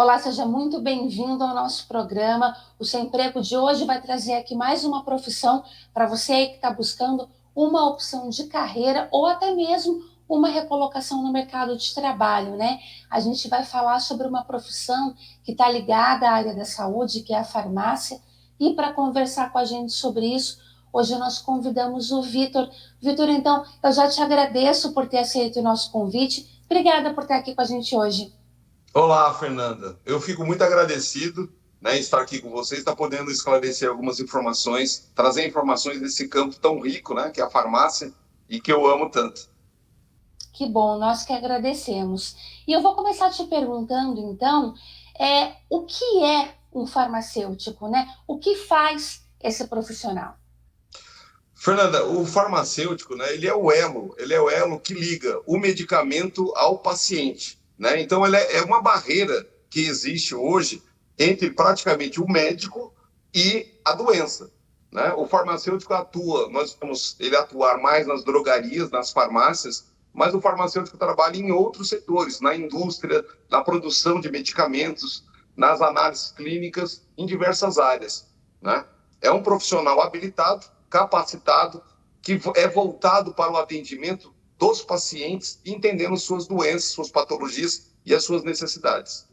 Olá, seja muito bem-vindo ao nosso programa. O Seu Emprego de hoje vai trazer aqui mais uma profissão para você aí que está buscando uma opção de carreira ou até mesmo uma recolocação no mercado de trabalho, né? A gente vai falar sobre uma profissão que está ligada à área da saúde, que é a farmácia. E para conversar com a gente sobre isso, hoje nós convidamos o Vitor. Vitor, então, eu já te agradeço por ter aceito o nosso convite. Obrigada por estar aqui com a gente hoje. Olá, Fernanda. Eu fico muito agradecido, né, estar aqui com vocês, estar podendo esclarecer algumas informações, trazer informações desse campo tão rico, né, que é a farmácia e que eu amo tanto. Que bom, nós que agradecemos. E eu vou começar te perguntando, então, o que é um farmacêutico, né? O que faz esse profissional? Fernanda, o farmacêutico, né, ele é o elo que liga o medicamento ao paciente, né? Então, ele é uma barreira que existe hoje entre praticamente o médico e a doença, né? O farmacêutico atua, nós vamos ele atuar mais nas drogarias, nas farmácias, mas o farmacêutico trabalha em outros setores, na indústria, na produção de medicamentos, nas análises clínicas, em diversas áreas, né? É um profissional habilitado, capacitado, que é voltado para o atendimento dos pacientes, entendendo suas doenças, suas patologias e as suas necessidades.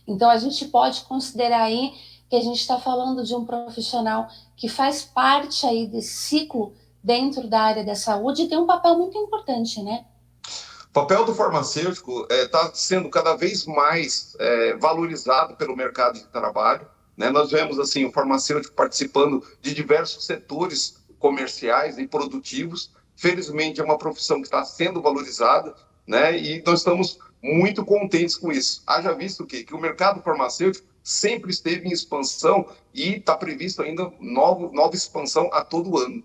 Então, a gente pode considerar aí que a gente está falando de um profissional que faz parte aí desse ciclo dentro da área da saúde e tem um papel muito importante, né? O papel do farmacêutico está sendo cada vez mais valorizado pelo mercado de trabalho, né? Nós vemos assim o farmacêutico participando de diversos setores comerciais e produtivos. Felizmente é uma profissão que está sendo valorizada, né? E nós estamos muito contentes com isso. Haja visto que o mercado farmacêutico sempre esteve em expansão e está previsto ainda nova expansão a todo ano.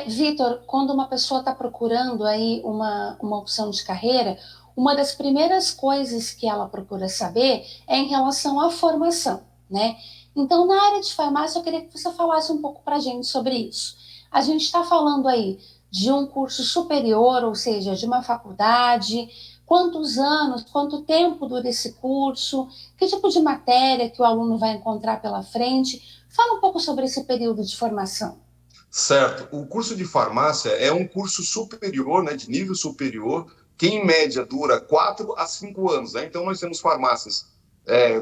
Vitor, quando uma pessoa está procurando aí uma opção de carreira, uma das primeiras coisas que ela procura saber é em relação à formação, né? Então, na área de farmácia, eu queria que você falasse um pouco para a gente sobre isso. A gente está falando aí de um curso superior, ou seja, de uma faculdade, quantos anos, quanto tempo dura esse curso, que tipo de matéria que o aluno vai encontrar pela frente. Fala um pouco sobre esse período de formação. Certo. O curso de farmácia é um curso superior, né, de nível superior, que em média dura 4 a 5 anos. Né? Então, nós temos farmácias,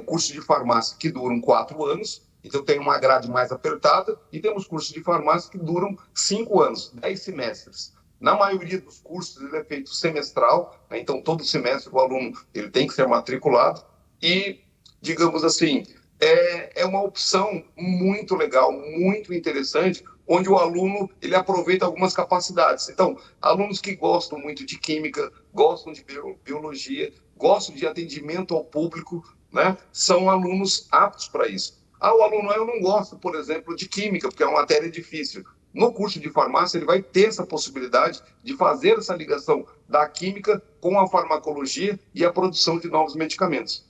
curso de farmácia que duram 4 anos, então tem uma grade mais apertada, e temos cursos de farmácia que duram 5 anos, 10 semestres. Na maioria dos cursos, ele é feito semestral, né? Então todo semestre o aluno ele tem que ser matriculado, e, digamos assim, é uma opção muito legal, muito interessante, onde o aluno ele aproveita algumas capacidades. Então, alunos que gostam muito de química, gostam de biologia, gostam de atendimento ao público, né, são alunos aptos para isso. O aluno eu não gosto, por exemplo, de química, porque é uma matéria difícil. No curso de farmácia, ele vai ter essa possibilidade de fazer essa ligação da química com a farmacologia e a produção de novos medicamentos.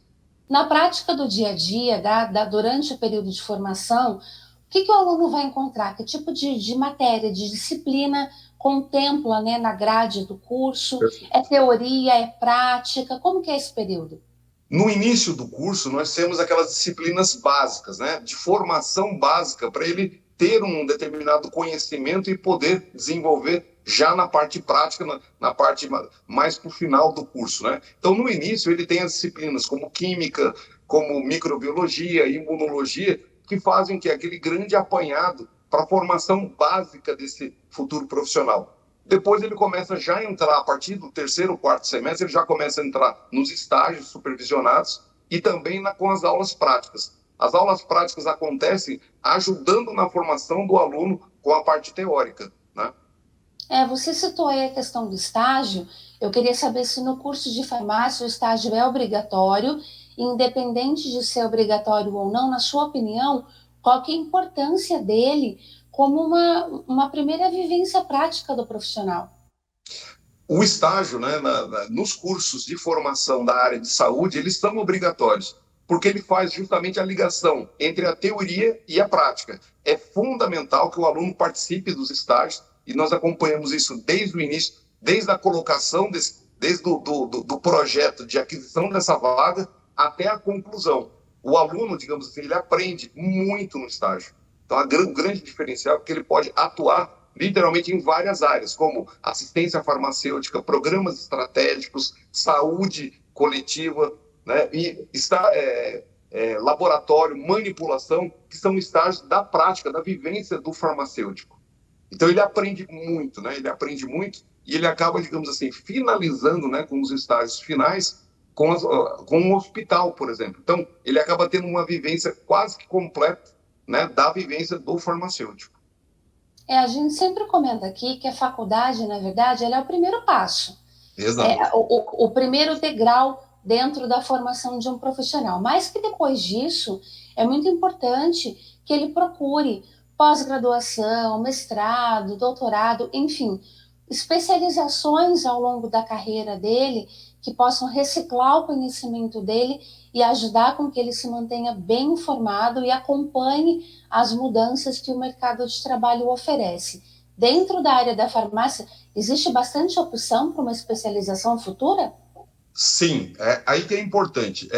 Na prática do dia a dia, durante o período de formação, o que o aluno vai encontrar? Que tipo de matéria, de disciplina contempla, né, na grade do curso? É teoria, é prática? Como que é esse período? No início do curso, nós temos aquelas disciplinas básicas, né, de formação básica, para ele ter um determinado conhecimento e poder desenvolver já na parte prática, na parte mais para o final do curso. Né? Então, no início, ele tem as disciplinas como química, como microbiologia, imunologia, que fazem que aquele grande apanhado para a formação básica desse futuro profissional. Depois ele começa já a entrar, a partir do terceiro, quarto semestre, ele já começa a entrar nos estágios supervisionados e também com as aulas práticas. As aulas práticas acontecem ajudando na formação do aluno com a parte teórica, né? Você citou aí a questão do estágio. Eu queria saber se no curso de farmácia o estágio é obrigatório, independente de ser obrigatório ou não, na sua opinião, qual que é a importância dele como uma primeira vivência prática do profissional? O estágio, né, nos cursos de formação da área de saúde, eles são obrigatórios, porque ele faz justamente a ligação entre a teoria e a prática. É fundamental que o aluno participe dos estágios, e nós acompanhamos isso desde o início, desde a colocação, desde do projeto de aquisição dessa vaga, até a conclusão. O aluno, digamos assim, ele aprende muito no estágio. Então, o grande diferencial é que ele pode atuar literalmente em várias áreas, como assistência farmacêutica, programas estratégicos, saúde coletiva, né? E laboratório, manipulação, que são estágios da prática, da vivência do farmacêutico. Então, ele aprende muito, né? Ele aprende muito e ele acaba, digamos assim, finalizando, né, com os estágios finais com um hospital, por exemplo. Então, ele acaba tendo uma vivência quase que completa, né, da vivência do farmacêutico. A gente sempre comenta aqui que a faculdade, na verdade, ela é o primeiro passo. Exato. O primeiro degrau dentro da formação de um profissional. Mas que depois disso, é muito importante que ele procure pós-graduação, mestrado, doutorado, enfim, especializações ao longo da carreira dele que possam reciclar o conhecimento dele e ajudar com que ele se mantenha bem informado e acompanhe as mudanças que o mercado de trabalho oferece. Dentro da área da farmácia, existe bastante opção para uma especialização futura? Sim, aí que é importante.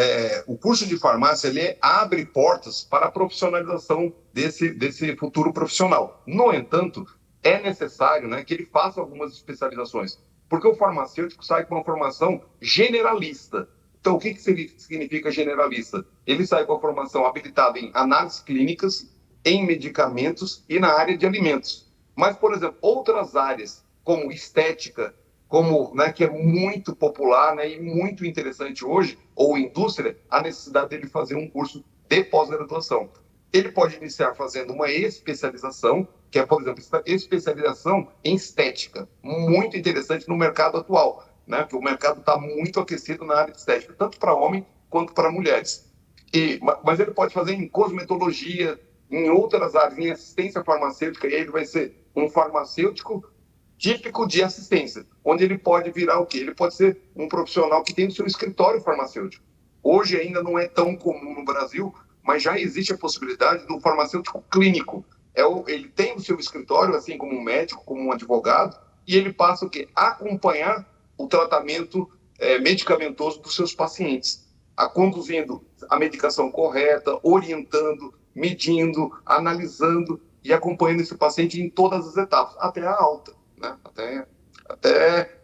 O curso de farmácia ele abre portas para a profissionalização desse futuro profissional. No entanto, é necessário, né, que ele faça algumas especializações, porque o farmacêutico sai com uma formação generalista. Então, o que significa generalista? Ele sai com a formação habilitada em análises clínicas, em medicamentos e na área de alimentos. Mas, por exemplo, outras áreas, como estética, como, né, que é muito popular, né, e muito interessante hoje, ou indústria, a necessidade dele fazer um curso de pós-graduação. Ele pode iniciar fazendo uma especialização, que é, por exemplo, especialização em estética, muito interessante no mercado atual, né, porque o mercado está muito aquecido na área de estética, tanto para homem quanto para mulheres. Mas ele pode fazer em cosmetologia, em outras áreas, em assistência farmacêutica, e aí ele vai ser um farmacêutico típico de assistência, onde ele pode virar o quê? Ele pode ser um profissional que tem o seu escritório farmacêutico. Hoje ainda não é tão comum no Brasil, mas já existe a possibilidade do farmacêutico clínico. Ele tem o seu escritório, assim como um médico, como um advogado, e ele passa o quê? A acompanhar o tratamento medicamentoso dos seus pacientes, conduzindo a medicação correta, orientando, medindo, analisando e acompanhando esse paciente em todas as etapas, até a alta. Né?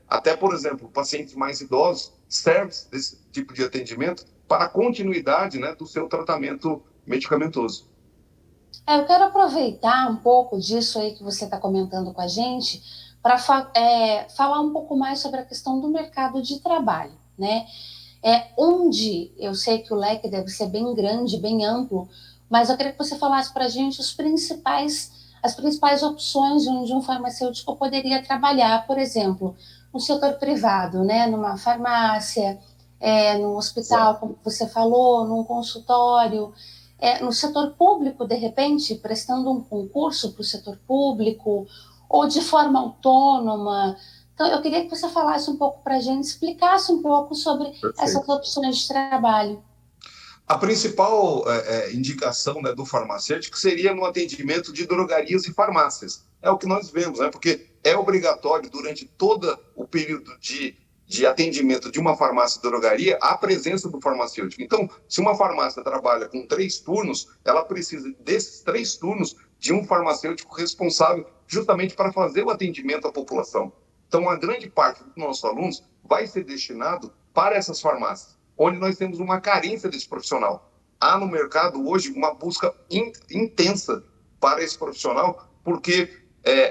Até, por exemplo, pacientes mais idosos servem desse tipo de atendimento para a continuidade, né, do seu tratamento medicamentoso. Eu quero aproveitar um pouco disso aí que você está comentando com a gente para falar um pouco mais sobre a questão do mercado de trabalho, né? Onde eu sei que o leque deve ser bem grande, bem amplo, mas eu queria que você falasse para a gente as principais opções onde um farmacêutico poderia trabalhar, por exemplo, no setor privado, né, numa farmácia, no hospital, como você falou, num consultório, no setor público, de repente, prestando um concurso para o setor público, ou de forma autônoma. Então, eu queria que você falasse um pouco para a gente, explicasse um pouco sobre essas opções de trabalho. A principal indicação, né, do farmacêutico seria no atendimento de drogarias e farmácias. É o que nós vemos, né, porque é obrigatório, durante todo o período de atendimento de uma farmácia e drogaria, a presença do farmacêutico. Então, se uma farmácia trabalha com 3 turnos, ela precisa desses 3 turnos de um farmacêutico responsável justamente para fazer o atendimento à população. Então, uma grande parte dos nossos alunos vai ser destinado para essas farmácias, onde nós temos uma carência desse profissional. Há no mercado hoje uma busca intensa para esse profissional, porque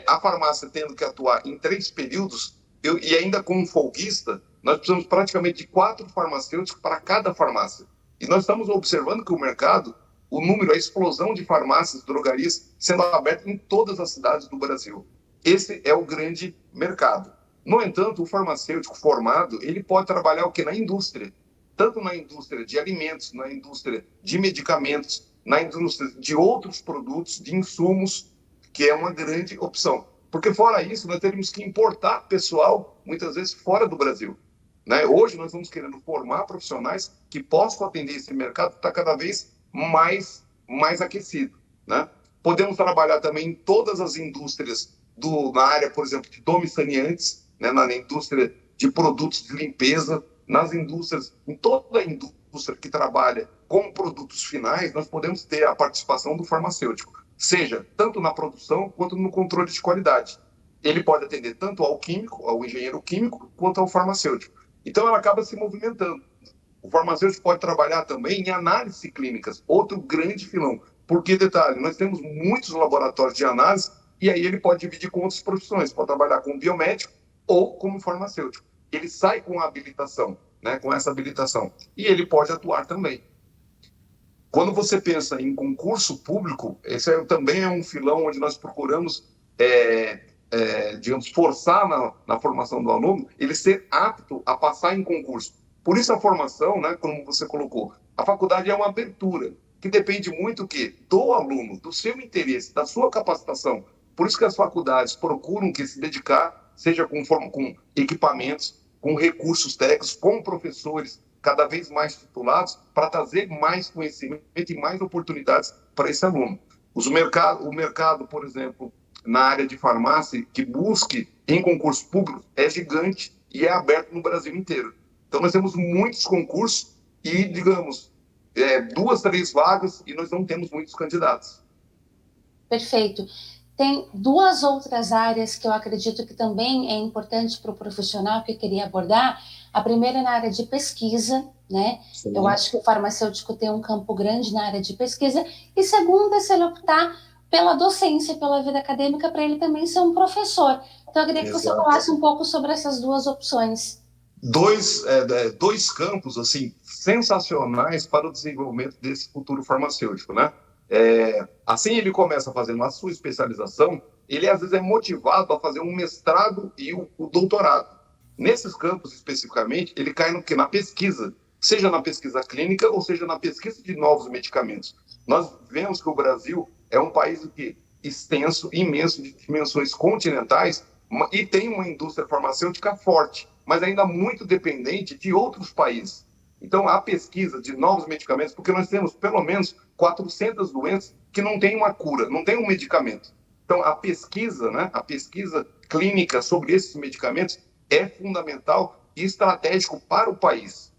a farmácia tendo que atuar em 3 períodos, e ainda com um folguista, nós precisamos praticamente de 4 farmacêuticos para cada farmácia. E nós estamos observando que o mercado, o número, a explosão de farmácias, drogarias, sendo aberta em todas as cidades do Brasil. Esse é o grande mercado. No entanto, o farmacêutico formado, ele pode trabalhar o quê? Na indústria. Tanto na indústria de alimentos, na indústria de medicamentos, na indústria de outros produtos, de insumos, que é uma grande opção. Porque fora isso, nós teríamos que importar pessoal, muitas vezes, fora do Brasil. Né? Hoje nós estamos querendo formar profissionais que possam atender esse mercado que está cada vez mais aquecido. Né? Podemos trabalhar também em todas as indústrias, na área, por exemplo, de domiciliantes, né? Na indústria de produtos de limpeza, nas indústrias, em toda a indústria indústria que trabalha com produtos finais, nós podemos ter a participação do farmacêutico, seja tanto na produção quanto no controle de qualidade. Ele pode atender tanto ao químico, ao engenheiro químico, quanto ao farmacêutico. Então, ela acaba se movimentando. O farmacêutico pode trabalhar também em análises clínicas, outro grande filão. Porque, detalhe, nós temos muitos laboratórios de análise e aí ele pode dividir com outras profissões, pode trabalhar como biomédico ou como farmacêutico. Ele sai com a habilitação, né, com essa habilitação, e ele pode atuar também. Quando você pensa em concurso público, esse também é um filão onde nós procuramos, digamos, forçar na formação do aluno, ele ser apto a passar em concurso. Por isso a formação, né, como você colocou, a faculdade é uma abertura, que depende muito do aluno, do seu interesse, da sua capacitação. Por isso que as faculdades procuram que se dedicar, seja com equipamentos, com recursos técnicos, com professores cada vez mais titulados, para trazer mais conhecimento e mais oportunidades para esse aluno. O mercado, por exemplo, na área de farmácia, que busque em concurso público, é gigante e é aberto no Brasil inteiro. Então, nós temos muitos concursos e, digamos, 2, 3 vagas e nós não temos muitos candidatos. Perfeito. Tem 2 outras áreas que eu acredito que também é importante para o profissional que eu queria abordar. A primeira é na área de pesquisa, né? Sim. Eu acho que o farmacêutico tem um campo grande na área de pesquisa. E segunda, se ele optar pela docência, pela vida acadêmica, para ele também ser um professor. Então, eu queria que você falasse um pouco sobre essas 2 opções. Dois campos assim sensacionais para o desenvolvimento desse futuro farmacêutico, né? Assim ele começa fazendo a sua especialização, ele às vezes é motivado a fazer um mestrado e o doutorado. Nesses campos especificamente, ele cai na pesquisa, seja na pesquisa clínica ou seja na pesquisa de novos medicamentos. Nós vemos que o Brasil é um país extenso, imenso, de dimensões continentais, e tem uma indústria farmacêutica forte, mas ainda muito dependente de outros países. Então, a pesquisa de novos medicamentos, porque nós temos pelo menos 400 doenças que não têm uma cura, não tem um medicamento. Então, a pesquisa, né, a pesquisa clínica sobre esses medicamentos é fundamental e estratégico para o país.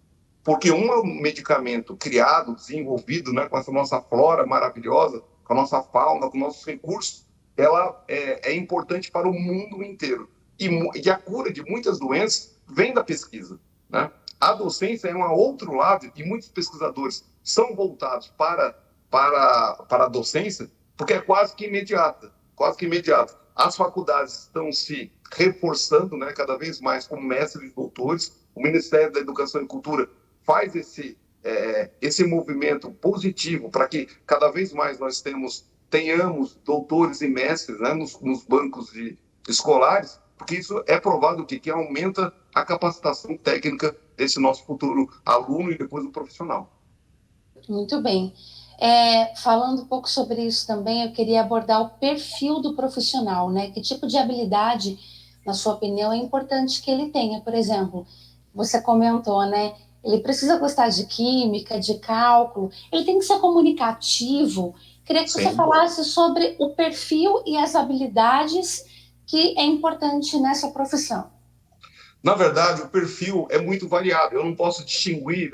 Porque um medicamento criado, desenvolvido, né, com essa nossa flora maravilhosa, com a nossa fauna, com nossos recursos, ela é importante para o mundo inteiro. E a cura de muitas doenças vem da pesquisa, né? A docência é um outro lado, e muitos pesquisadores são voltados para a docência, porque é quase que imediata, quase que imediata. As faculdades estão se reforçando, né, cada vez mais como mestres e doutores. O Ministério da Educação e Cultura faz esse movimento positivo para que cada vez mais nós tenhamos doutores e mestres, né, nos bancos escolares, porque isso é provado que aumenta a capacitação técnica desse nosso futuro aluno e depois do profissional. Muito bem. Falando um pouco sobre isso também, eu queria abordar o perfil do profissional, né? Que tipo de habilidade, na sua opinião, é importante que ele tenha? Por exemplo, você comentou, né? Ele precisa gostar de química, de cálculo, ele tem que ser comunicativo. Queria que você falasse sobre o perfil e as habilidades que é importante nessa profissão. Na verdade, o perfil é muito variado. Eu não posso distinguir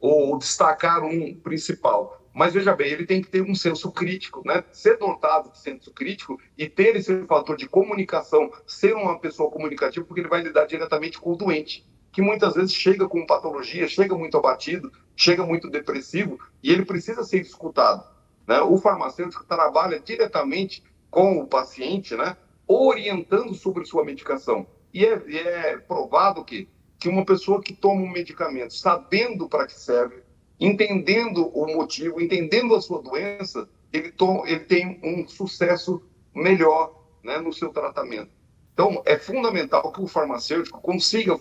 ou destacar um principal. Mas, veja bem, ele tem que ter um senso crítico, né? Ser dotado de senso crítico e ter esse fator de comunicação, ser uma pessoa comunicativa, porque ele vai lidar diretamente com o doente, que muitas vezes chega com patologia, chega muito abatido, chega muito depressivo, e ele precisa ser escutado, né? O farmacêutico trabalha diretamente com o paciente, né? Orientando sobre sua medicação. E é provado que uma pessoa que toma um medicamento sabendo para que serve, entendendo o motivo, entendendo a sua doença, ele tem um sucesso melhor, né, no seu tratamento. Então, é fundamental que o farmacêutico consiga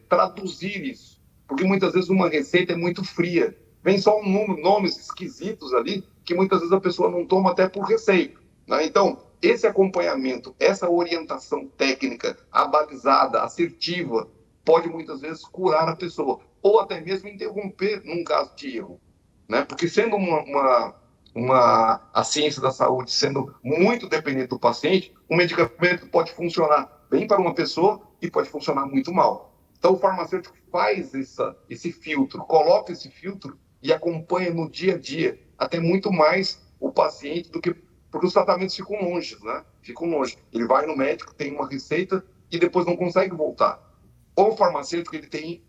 traduzir isso, porque muitas vezes uma receita é muito fria. Vem só nomes esquisitos ali, que muitas vezes a pessoa não toma até por receita, né? Então, esse acompanhamento, essa orientação técnica, abalizada, assertiva, pode muitas vezes curar a pessoa, ou até mesmo interromper num caso de erro, né? Porque sendo a ciência da saúde sendo muito dependente do paciente, um medicamento pode funcionar bem para uma pessoa e pode funcionar muito mal. Então, o farmacêutico faz esse filtro, coloca esse filtro e acompanha no dia a dia, até muito mais o paciente do que... Porque os tratamentos ficam longe, né? Ficam longe. Ele vai no médico, tem uma receita e depois não consegue voltar. O farmacêutico, ele tem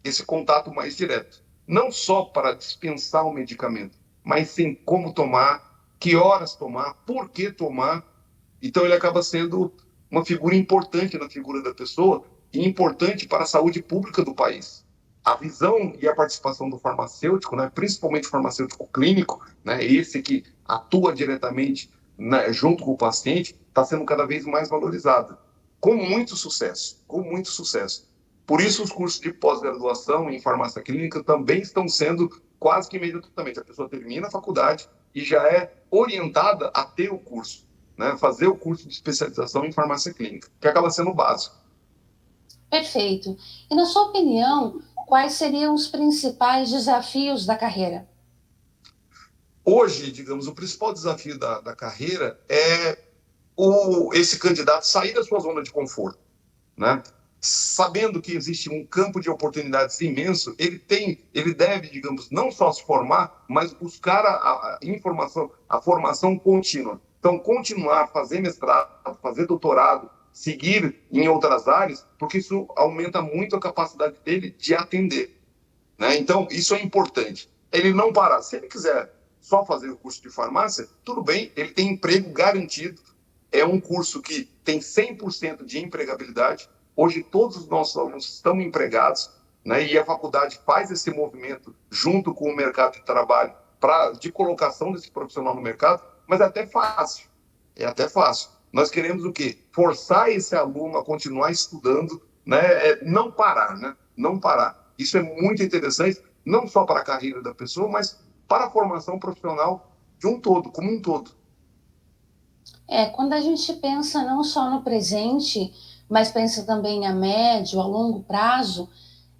esse contato mais direto. Não só para dispensar o medicamento, mas sim como tomar, que horas tomar, por que tomar. Então, ele acaba sendo uma figura importante na figura da pessoa e importante para a saúde pública do país. A visão e a participação do farmacêutico, né, principalmente o farmacêutico clínico, né, esse que atua diretamente, né, junto com o paciente, está sendo cada vez mais valorizada. Com muito sucesso, com muito sucesso. Por isso, os cursos de pós-graduação em farmácia clínica também estão sendo quase que imediatamente. A pessoa termina a faculdade e já é orientada a ter o curso, né, fazer o curso de especialização em farmácia clínica, que acaba sendo o básico. Perfeito. E na sua opinião, quais seriam os principais desafios da carreira? Hoje, digamos, o principal desafio da carreira é esse candidato sair da sua zona de conforto, né? Sabendo que existe um campo de oportunidades imenso, ele deve, digamos, não só se formar, mas buscar a informação, a formação contínua. Então, continuar, fazer mestrado, fazer doutorado, seguir em outras áreas, porque isso aumenta muito a capacidade dele de atender, né? Então, isso é importante. Ele não parar. Se ele quiser só fazer o curso de farmácia, tudo bem, ele tem emprego garantido. É um curso que tem 100% de empregabilidade. Hoje, todos os nossos alunos estão empregados, né? E a faculdade faz esse movimento junto com o mercado de trabalho de colocação desse profissional no mercado, mas é até fácil. É até fácil. Nós queremos o quê? Forçar esse aluno a continuar estudando, né? Não parar, né? Não parar. Isso é muito interessante, não só para a carreira da pessoa, mas para a formação profissional de um todo, como um todo. Quando a gente pensa não só no presente, mas pensa também a médio, a longo prazo,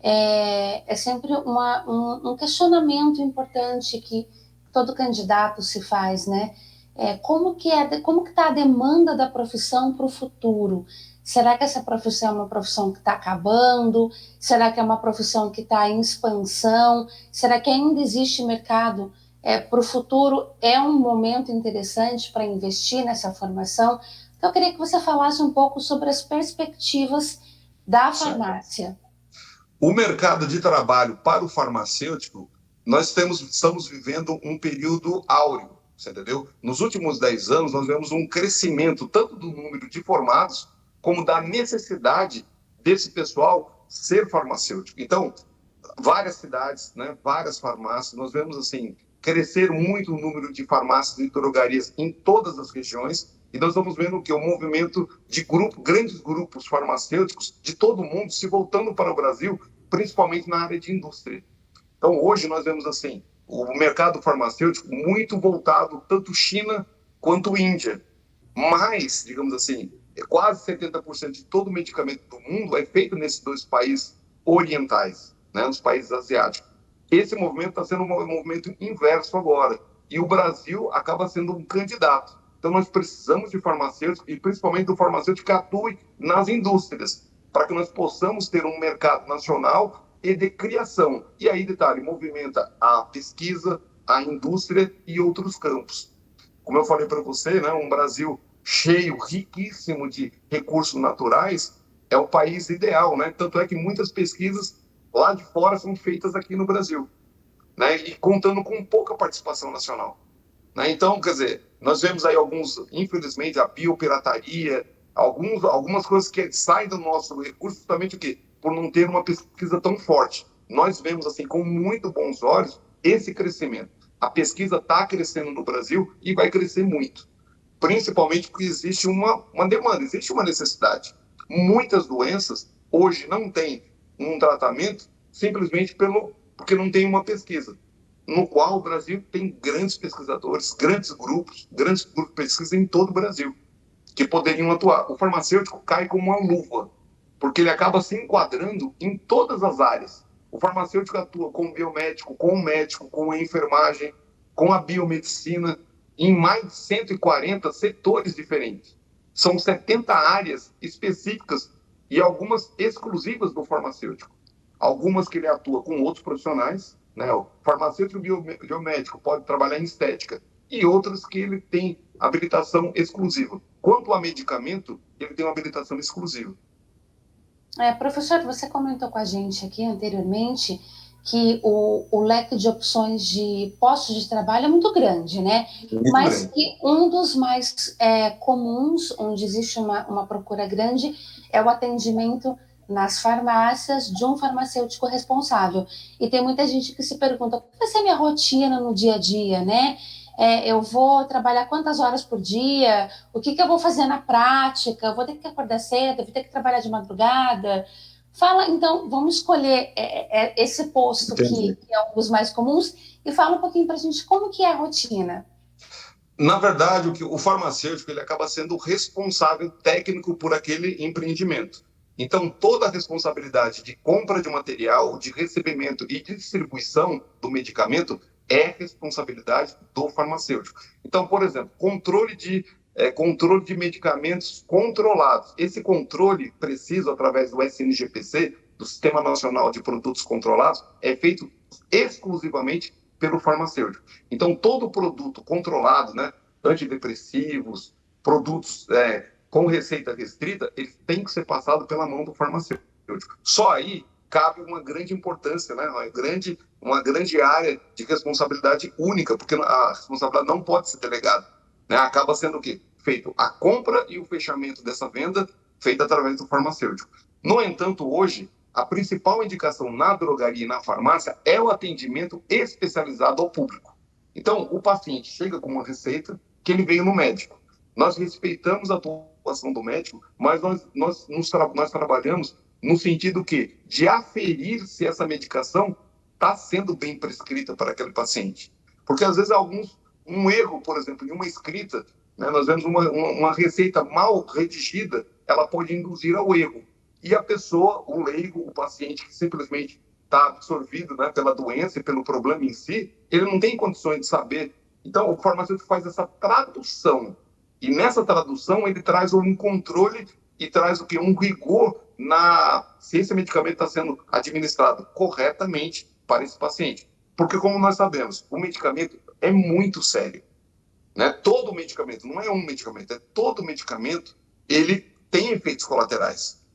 é sempre um questionamento importante que todo candidato se faz, né? Como que está a demanda da profissão para o futuro? Será que essa profissão é uma profissão que está acabando? Será que é uma profissão que está em expansão? Será que ainda existe mercado para o futuro? É um momento interessante para investir nessa formação? Então, eu queria que você falasse um pouco sobre as perspectivas da farmácia. O mercado de trabalho para o farmacêutico, estamos vivendo um período áureo, você entendeu? Nos últimos 10 anos, nós vemos um crescimento tanto do número de formados, como da necessidade desse pessoal ser farmacêutico. Então, várias cidades, né, várias farmácias, nós vemos assim crescer muito o número de farmácias e drogarias em todas as regiões, e nós estamos vendo que o movimento de grandes grupos farmacêuticos de todo o mundo se voltando para o Brasil, principalmente na área de indústria. Então, hoje nós vemos assim o mercado farmacêutico muito voltado tanto China quanto Índia. Mas, digamos assim, quase 70% de todo o medicamento do mundo é feito nesses dois países orientais, né, nos países asiáticos. Esse movimento está sendo um movimento inverso agora. E o Brasil acaba sendo um candidato. Então, nós precisamos de farmacêuticos, e principalmente do farmacêutico que atue nas indústrias, para que nós possamos ter um mercado nacional e de criação. E aí, detalhe, movimenta a pesquisa, a indústria e outros campos. Como eu falei para você, né, um Brasil cheio, riquíssimo de recursos naturais, é o país ideal, né? Tanto é que muitas pesquisas lá de fora são feitas aqui no Brasil, né? E contando com pouca participação nacional, né? Então, quer dizer, nós vemos aí infelizmente, a biopirataria, algumas coisas que saem do nosso recurso justamente o quê? Por não ter uma pesquisa tão forte. Nós vemos, assim, com muito bons olhos esse crescimento. A pesquisa está crescendo no Brasil e vai crescer muito, principalmente porque existe uma demanda, existe uma necessidade. Muitas doenças hoje não têm um tratamento simplesmente porque não tem uma pesquisa, no qual o Brasil tem grandes pesquisadores, grandes grupos de pesquisa em todo o Brasil, que poderiam atuar. O farmacêutico cai como uma luva, porque ele acaba se enquadrando em todas as áreas. O farmacêutico atua com o biomédico, com o médico, com a enfermagem, com a biomedicina, em mais de 140 setores diferentes. São 70 áreas específicas e algumas exclusivas do farmacêutico. Algumas que ele atua com outros profissionais, né? O farmacêutico biomédico pode trabalhar em estética, e outras que ele tem habilitação exclusiva. Quanto a medicamento, ele tem uma habilitação exclusiva. Professor, você comentou com a gente aqui anteriormente que o leque de opções de postos de trabalho é muito grande, né? Muito Mas grande. que um dos mais comuns, onde existe uma procura grande, é o atendimento nas farmácias de um farmacêutico responsável. E tem muita gente que se pergunta, qual vai ser a minha rotina no dia a dia, né? Eu vou trabalhar quantas horas por dia? O que eu vou fazer na prática? Eu vou ter que acordar cedo? Eu vou ter que trabalhar de madrugada? Fala, então, vamos escolher esse posto Entendi. que é um dos mais comuns e fala um pouquinho para a gente como que é a rotina. Na verdade, o farmacêutico ele acaba sendo o responsável técnico por aquele empreendimento. Então, toda a responsabilidade de compra de material, de recebimento e de distribuição do medicamento é responsabilidade do farmacêutico. Então, por exemplo, controle de medicamentos controlados. Esse controle preciso, através do SNGPC, do Sistema Nacional de Produtos Controlados, é feito exclusivamente pelo farmacêutico. Então, todo produto controlado, né, antidepressivos, produtos com receita restrita, eles têm que ser passados pela mão do farmacêutico. Só aí cabe uma grande importância, né, uma grande área de responsabilidade única, porque a responsabilidade não pode ser delegada. Né? Acaba sendo o quê? Feito a compra e o fechamento dessa venda feita através do farmacêutico. No entanto, hoje, a principal indicação na drogaria e na farmácia é o atendimento especializado ao público. Então, o paciente chega com uma receita que ele veio no médico. Nós respeitamos a atuação do médico, mas nós trabalhamos no sentido que de aferir se essa medicação está sendo bem prescrita para aquele paciente. Porque, às vezes, um erro, por exemplo, em uma escrita, né, nós vemos uma receita mal redigida, ela pode induzir ao erro. E a pessoa, o leigo, o paciente que simplesmente está absorvido, né, pela doença e pelo problema em si, ele não tem condições de saber. Então, o farmacêutico faz essa tradução. E nessa tradução, ele traz um controle e traz o quê? Um rigor se esse medicamento está sendo administrado corretamente para esse paciente. Porque, como nós sabemos, o medicamento é muito sério. Né? Todo medicamento, não é um medicamento, é todo medicamento, ele tem efeitos colaterais.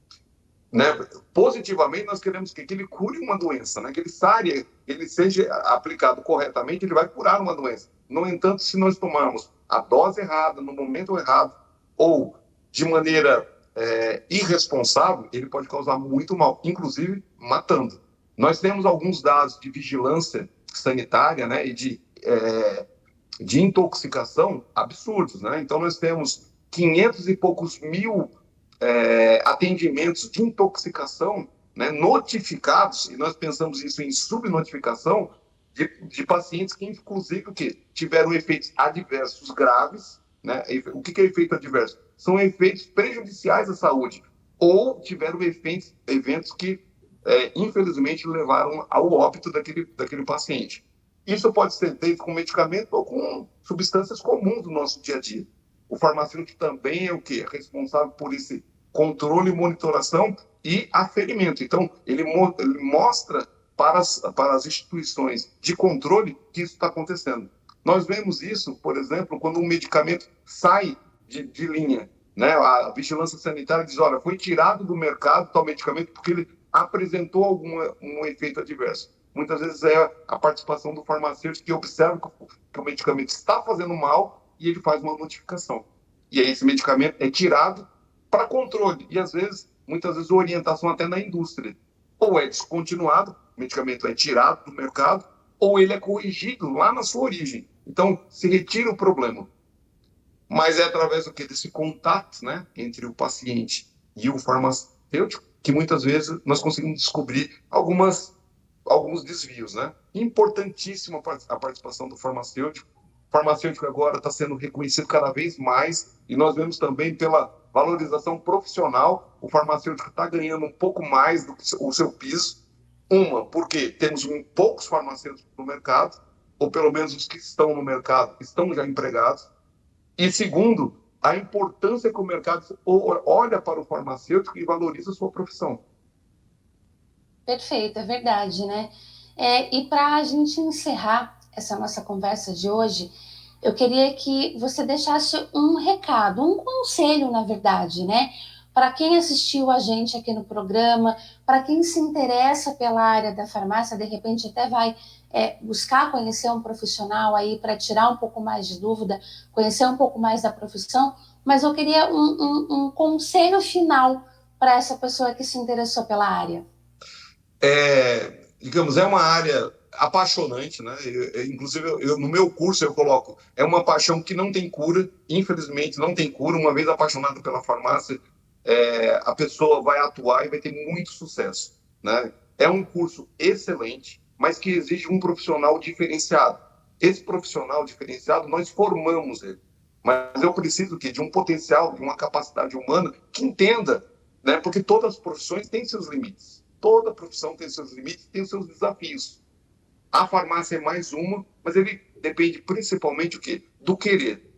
Né? Positivamente, nós queremos que ele cure uma doença, né? Que ele seja aplicado corretamente, ele vai curar uma doença. No entanto, se nós tomarmos a dose errada, no momento errado, ou de maneira irresponsável, ele pode causar muito mal, inclusive matando. Nós temos alguns dados de vigilância sanitária, né? E de intoxicação absurdos, né? Então, nós temos 500 e poucos mil atendimentos de intoxicação, né, notificados, e nós pensamos isso em subnotificação, de pacientes que, inclusive, o quê? Tiveram efeitos adversos graves. Né? O que é efeito adverso? São efeitos prejudiciais à saúde, ou tiveram eventos que, infelizmente, levaram ao óbito daquele paciente. Isso pode ser feito com medicamento ou com substâncias comuns do nosso dia a dia. O farmacêutico também é o quê? Responsável por esse controle, monitoração e aferimento. Então, ele mostra para as instituições de controle que isso está acontecendo. Nós vemos isso, por exemplo, quando um medicamento sai de linha. Né? A vigilância sanitária diz, olha, foi tirado do mercado tal medicamento porque ele apresentou um efeito adverso. Muitas vezes é a participação do farmacêutico que observa que o medicamento está fazendo mal e ele faz uma notificação. E aí esse medicamento é tirado para controle. E, muitas vezes, orientação até na indústria. Ou é descontinuado, o medicamento é tirado do mercado, ou ele é corrigido lá na sua origem. Então, se retira o problema. Mas é através do quê? Desse contato, né, entre o paciente e o farmacêutico que, muitas vezes, nós conseguimos descobrir alguns desvios. Né? Importantíssima a participação do farmacêutico. O farmacêutico agora está sendo reconhecido cada vez mais, e nós vemos também pela valorização profissional, o farmacêutico está ganhando um pouco mais do que o seu piso. Porque temos poucos farmacêuticos no mercado, ou pelo menos os que estão no mercado estão já empregados. E segundo, a importância que o mercado olha para o farmacêutico e valoriza a sua profissão. Perfeito, é verdade, né? E para a gente encerrar essa nossa conversa de hoje, eu queria que você deixasse um recado, um conselho, na verdade, né? Para quem assistiu a gente aqui no programa, para quem se interessa pela área da farmácia, de repente até vai buscar conhecer um profissional aí para tirar um pouco mais de dúvida, conhecer um pouco mais da profissão, mas eu queria um conselho final para essa pessoa que se interessou pela área. Digamos, é uma área apaixonante, né? Inclusive, no meu curso eu coloco, é uma paixão que não tem cura, infelizmente não tem cura. Uma vez apaixonado pela farmácia, a pessoa vai atuar e vai ter muito sucesso, né? É um curso excelente, mas que exige um profissional diferenciado. Esse profissional diferenciado, nós formamos ele, mas eu preciso de um potencial, de uma capacidade humana que entenda, né? Porque todas as profissões têm seus limites. Toda profissão tem seus limites, tem seus desafios. A farmácia é mais uma, mas ele depende principalmente do querer.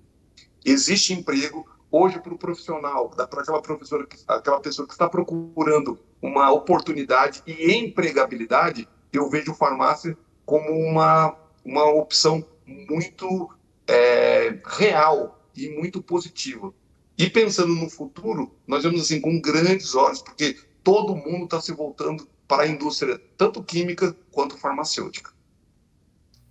Existe emprego hoje para o profissional, para aquela pessoa que está procurando uma oportunidade e empregabilidade. Eu vejo farmácia como uma opção muito real e muito positiva. E pensando no futuro, nós vemos assim com grandes olhos, porque todo mundo está se voltando para a indústria, tanto química quanto farmacêutica.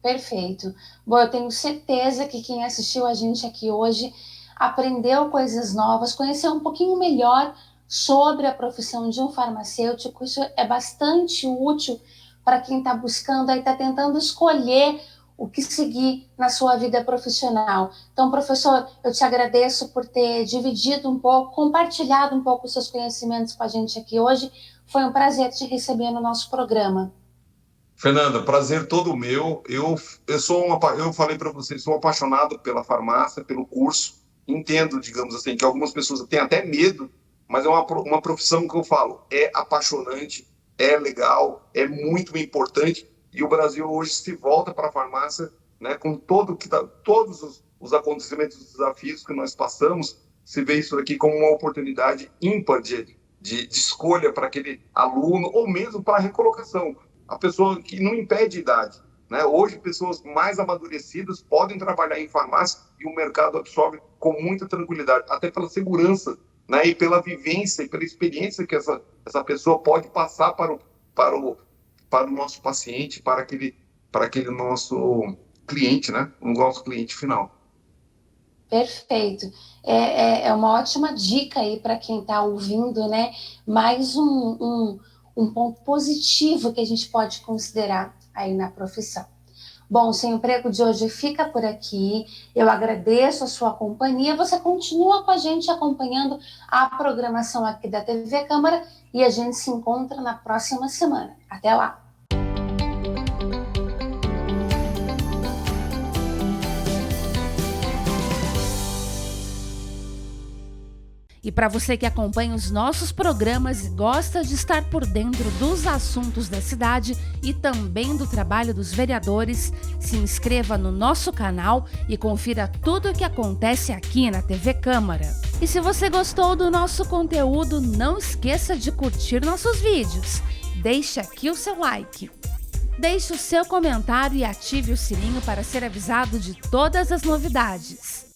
Perfeito. Bom, eu tenho certeza que quem assistiu a gente aqui hoje aprendeu coisas novas, conheceu um pouquinho melhor sobre a profissão de um farmacêutico. Isso é bastante útil para quem está buscando, aí está tentando escolher o que seguir na sua vida profissional. Então, professor, eu te agradeço por ter dividido um pouco, compartilhado um pouco os seus conhecimentos com a gente aqui hoje. Foi um prazer te receber no nosso programa. Fernanda, prazer todo meu. Eu falei para vocês, sou apaixonado pela farmácia, pelo curso. Entendo, digamos assim, que algumas pessoas têm até medo, mas é uma profissão que eu falo, é apaixonante, é legal, é muito importante. E o Brasil hoje se volta para a farmácia, né, com todos os acontecimentos, os desafios que nós passamos, se vê isso aqui como uma oportunidade ímpar de escolha para aquele aluno, ou mesmo para a recolocação. A pessoa que não impede idade, né? Hoje, pessoas mais amadurecidas podem trabalhar em farmácia e o mercado absorve com muita tranquilidade, até pela segurança, né? E pela vivência e pela experiência que essa pessoa pode passar para o nosso paciente, para aquele nosso cliente, né? O nosso cliente final. Perfeito. É uma ótima dica aí para quem está ouvindo, né? Mais um ponto positivo que a gente pode considerar aí na profissão. Bom, Sem Emprego de hoje fica por aqui. Eu agradeço a sua companhia. Você continua com a gente acompanhando a programação aqui da TV Câmara e a gente se encontra na próxima semana. Até lá! E para você que acompanha os nossos programas e gosta de estar por dentro dos assuntos da cidade e também do trabalho dos vereadores, se inscreva no nosso canal e confira tudo o que acontece aqui na TV Câmara. E se você gostou do nosso conteúdo, não esqueça de curtir nossos vídeos. Deixe aqui o seu like. Deixe o seu comentário e ative o sininho para ser avisado de todas as novidades.